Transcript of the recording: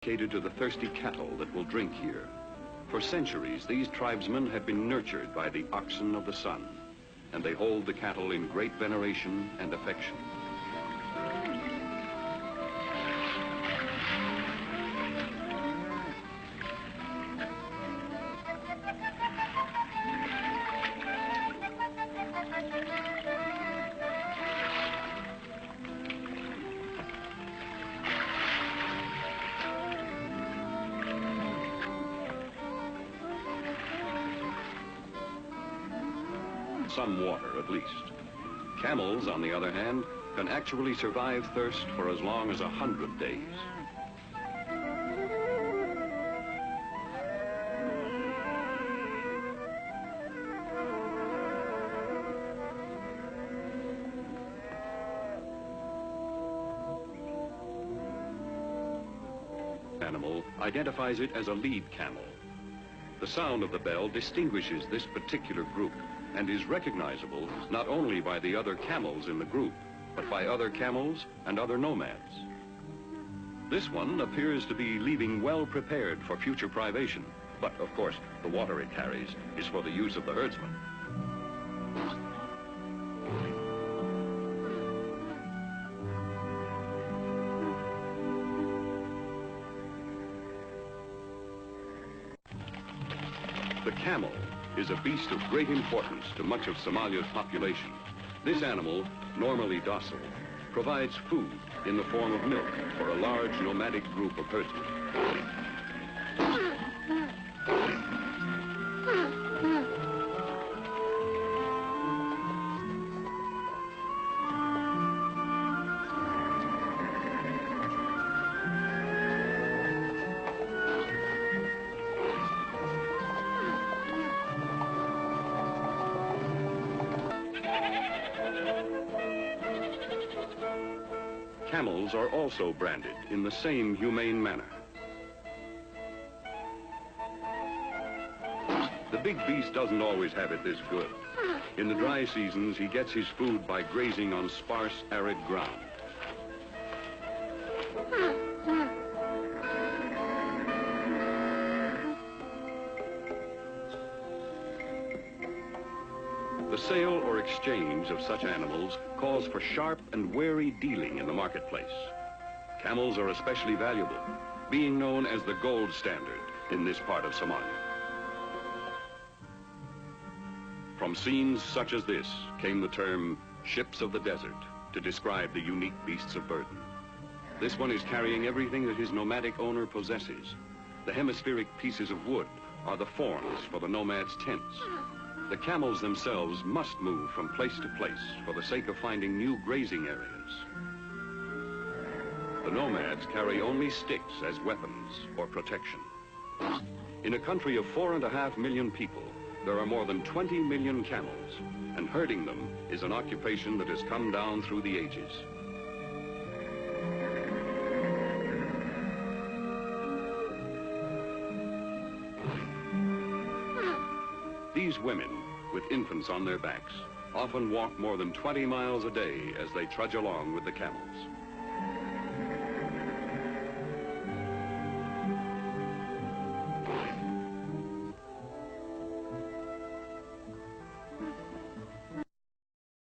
Catered to the thirsty cattle that will drink here. For centuries, these tribesmen have been nurtured by the oxen of the sun, and they hold the cattle in great veneration and affection. Some water, at least. Camels, on the other hand, can actually survive thirst for as long as 100 days. Animal identifies it as a lead camel. The sound of the bell distinguishes this particular group and is recognizable not only by the other camels in the group, but by other camels and other nomads. This one appears to be leaving well prepared for future privation, but of course the water it carries is for the use of the herdsman. The camel is a beast of great importance to much of Somalia's population. This animal, normally docile, provides food in the form of milk for a large nomadic group of herdsmen. Camels are also branded in the same humane manner. The big beast doesn't always have it this good. In the dry seasons, he gets his food by grazing on sparse, arid ground. The sale or exchange of such animals calls for sharp and wary dealing in the marketplace. Camels are especially valuable, being known as the gold standard in this part of Somalia. From scenes such as this came the term ships of the desert to describe the unique beasts of burden. This one is carrying everything that his nomadic owner possesses. The hemispheric pieces of wood are the forms for the nomad's tents. The camels themselves must move from place to place for the sake of finding new grazing areas. The nomads carry only sticks as weapons or protection. In a country of 4.5 million people, there are more than 20 million camels, and herding them is an occupation that has come down through the ages. These women, with infants on their backs, often walk more than 20 miles a day as they trudge along with the camels.